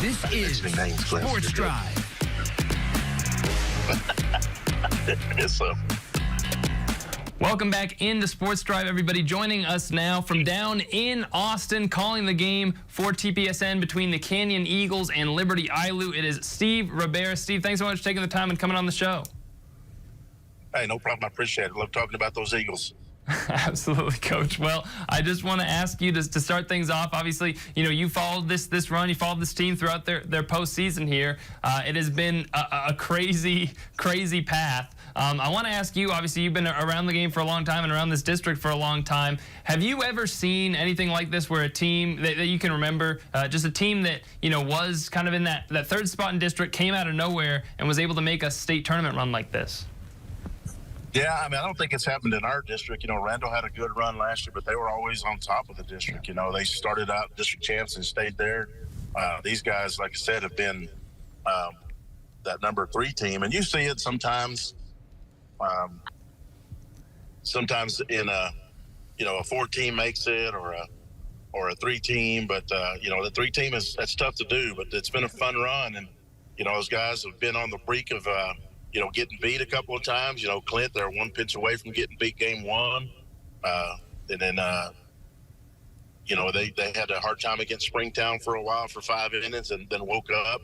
This is Sports Drive. Yes, sir. Welcome back into Sports Drive, everybody. Joining us now from down in Austin, calling the game for TPSN between the Canyon Eagles and Liberty ILU. It is Steve Ribera. Steve, thanks so much for taking the time and coming on the show. Hey, no problem. I appreciate it. Love talking about those Eagles. Absolutely, Coach. Well, I just want to ask you to start things off. Obviously, you know, you followed this run, you followed this team throughout their postseason here. It has been a crazy path. I want to ask you, obviously, you've been around the game for a long time and around this district for a long time. Have you ever seen anything like this where a team that you can remember, just a team that, you know, was kind of in that third spot in district, came out of nowhere and was able to make a state tournament run like this? Yeah, I mean, I don't think it's happened in our district. You know, Randall had a good run last year, but they were always on top of the district. You know, they started out district champs and stayed there. These guys, like I said, have been that number 3 team. And you see it sometimes in a 4 team makes it or a 3 team. But, you know, the 3 team that's tough to do. But it's been a fun run. And, you know, those guys have been on the brink of getting beat a couple of times. You know, Clint, they're 1 pitch away from getting beat game 1. And then, they had a hard time against Springtown for a while for 5 innings and then woke up.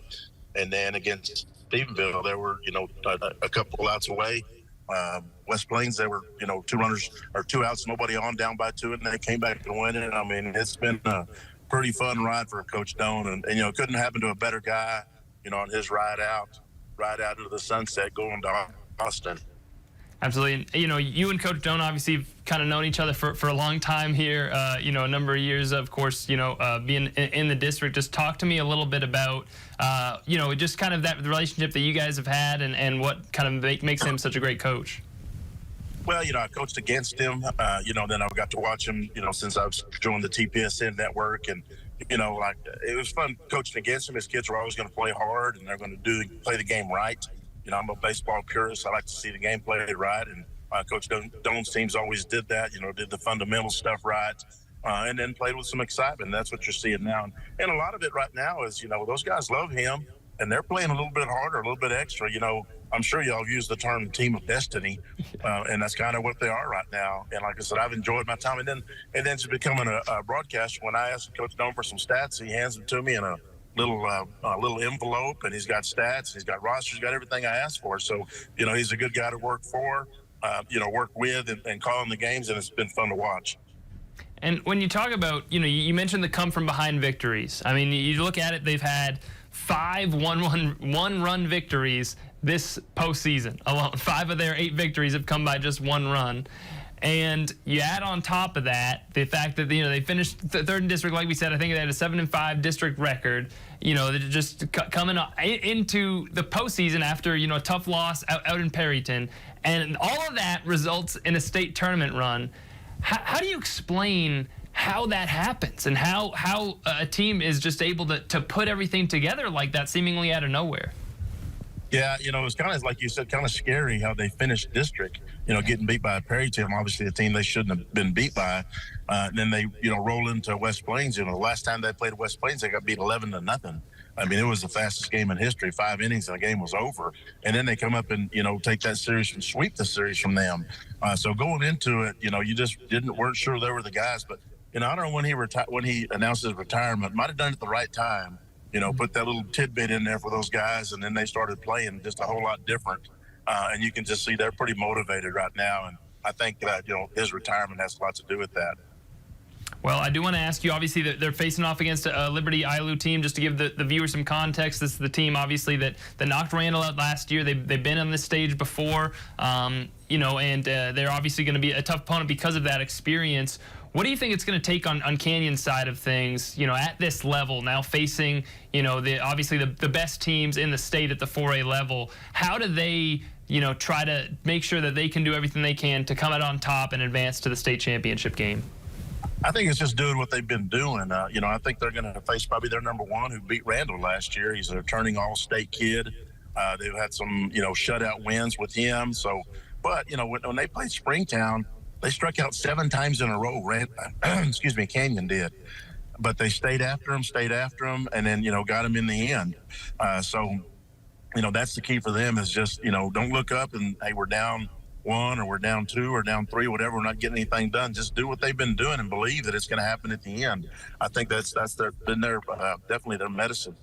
And then against Stephenville, they were, a couple outs away. West Plains, they were, 2 runners or 2 outs, nobody on, down by 2, and they came back to win it. I mean, it's been a pretty fun ride for Coach Doan. And it couldn't happen to a better guy, on his ride out into the sunset going to Austin. Absolutely. And, you and Coach Doan obviously have kind of known each other for a long time here, a number of years, of course, being in the district. Just talk to me a little bit about, just kind of that relationship that you guys have had and what kind of makes him such a great coach. Well, I coached against him, then I got to watch him, since I've joined the TPSN network. And, it was fun coaching against him. His kids were always going to play hard and they're going to play the game right. I'm a baseball purist. I like to see the game played right. And Coach Doan's teams always did that, did the fundamental stuff right. And then played with some excitement. That's what you're seeing now. And a lot of it right now is, those guys love him and they're playing a little bit harder, a little bit extra. I'm sure y'all have used the term team of destiny, and that's kind of what they are right now. And like I said, I've enjoyed my time. And then to becoming a broadcaster, when I asked Coach Doan for some stats, he hands them to me in a little envelope, and he's got stats, he's got rosters, he's got everything I asked for. So, he's a good guy to work for, work with and calling the games, and it's been fun to watch. And when you talk about, you mentioned the come from behind victories. I mean, you look at it, they've had 5 one-run victories this postseason alone. 5 of their 8 victories have come by just 1 run. And you add on top of that the fact that they finished third in district, like we said. I think they had a 7-5 district record. They're just coming into the postseason after a tough loss out in Perryton, and all of that results in a state tournament run. How do you explain how that happens and how a team is just able to put everything together like that, seemingly out of nowhere? Yeah, it was kind of, like you said, kind of scary how they finished district, getting beat by Perryton, obviously a team they shouldn't have been beat by. Then they, roll into West Plains. The last time they played West Plains, they got beat 11-0. I mean, it was the fastest game in history, 5 innings and the game was over. And then they come up and, take that series and sweep the series from them. So going into it, you just weren't sure they were the guys. But, I don't know when he announced his retirement, might have done it at the right time. Put that little tidbit in there for those guys, and then they started playing just a whole lot different. And you can just see they're pretty motivated right now. And I think that, his retirement has a lot to do with that. Well, I do want to ask you, obviously, that they're facing off against a Liberty ILU team. Just to give the viewers some context, this is the team, obviously, that knocked Randall out last year. They've been on this stage before, and they're obviously going to be a tough opponent because of that experience. What do you think it's going to take on Canyon's side of things, at this level, now facing, obviously the best teams in the state at the 4A level? How do they, try to make sure that they can do everything they can to come out on top and advance to the state championship game? I think it's just doing what they've been doing. I think they're going to face probably their number 1 who beat Randall last year. He's a returning all-state kid. They've had some, shutout wins with him. So, but, when they played Springtown, they struck out 7 times in a row. Canyon did. but they stayed after him, and then, got him in the end. So, that's the key for them is just, don't look up and, hey, we're down 1 or we're down 2 or down 3, whatever. We're not getting anything done. Just do what they've been doing and believe that it's going to happen at the end. I think that's definitely their medicine.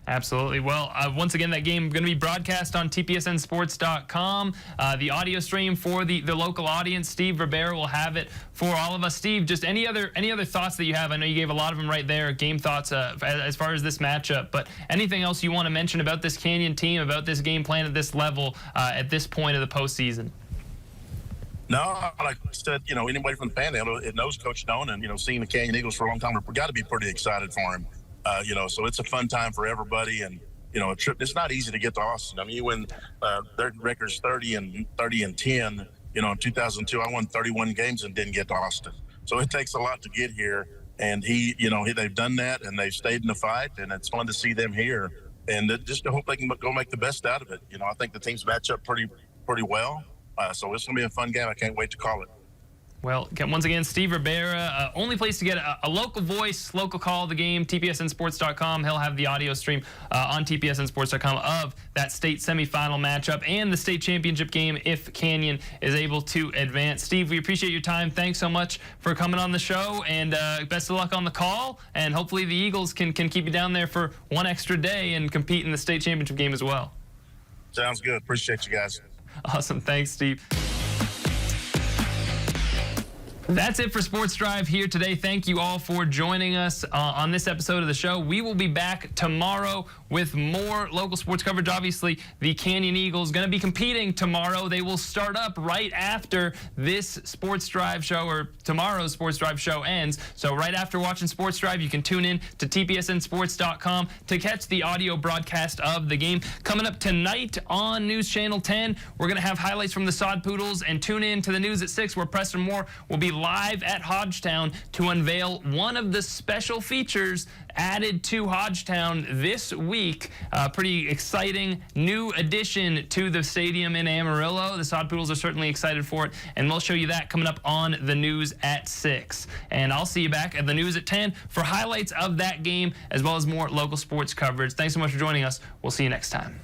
Absolutely. Well, once again, that game going to be broadcast on tpsnsports.com. The audio stream for the local audience. Steve Ribera will have it for all of us. Steve, just any other thoughts that you have? I know you gave a lot of them right there, game thoughts as far as this matchup, but anything else you want to mention about this Canyon team, about this game plan at this level at this point of the postseason? No, like I said, anybody from the Panhandle, it knows Coach Stone, and, seeing the Canyon Eagles for a long time, we've got to be pretty excited for him. So it's a fun time for everybody, and a trip. It's not easy to get to Austin. I mean, you win their record's 30-10. In 2002, I won 31 games and didn't get to Austin. So it takes a lot to get here, and they've done that, and they've stayed in the fight, and it's fun to see them here. And just to hope they can go make the best out of it. I think the teams match up pretty well. So it's going to be a fun game. I can't wait to call it. Well, once again, Steve Ribera, only place to get a local voice, local call of the game, tpsnsports.com. He'll have the audio stream on tpsnsports.com of that state semifinal matchup and the state championship game if Canyon is able to advance. Steve, we appreciate your time. Thanks so much for coming on the show, and best of luck on the call. And hopefully the Eagles can keep you down there for one extra day and compete in the state championship game as well. Sounds good. Appreciate you guys. Awesome. Thanks, Steve. That's it for Sports Drive here today. Thank you all for joining us on this episode of the show. We will be back tomorrow with more local sports coverage. Obviously, the Canyon Eagles going to be competing tomorrow. They will start up right after this Sports Drive show, or tomorrow's Sports Drive show ends. So right after watching Sports Drive, you can tune in to tpsnsports.com to catch the audio broadcast of the game. Coming up tonight on News Channel 10, we're going to have highlights from the Sod Poodles, and tune in to the news at 6 where Preston Moore will be live at Hodgetown to unveil one of the special features added to Hodgetown this week. Pretty exciting new addition to the stadium in Amarillo. The Sod Poodles are certainly excited for it, and we'll show you that coming up on the news at 6. And I'll see you back at the news at 10 for highlights of that game as well as more local sports coverage. Thanks so much for joining us. We'll see you next time.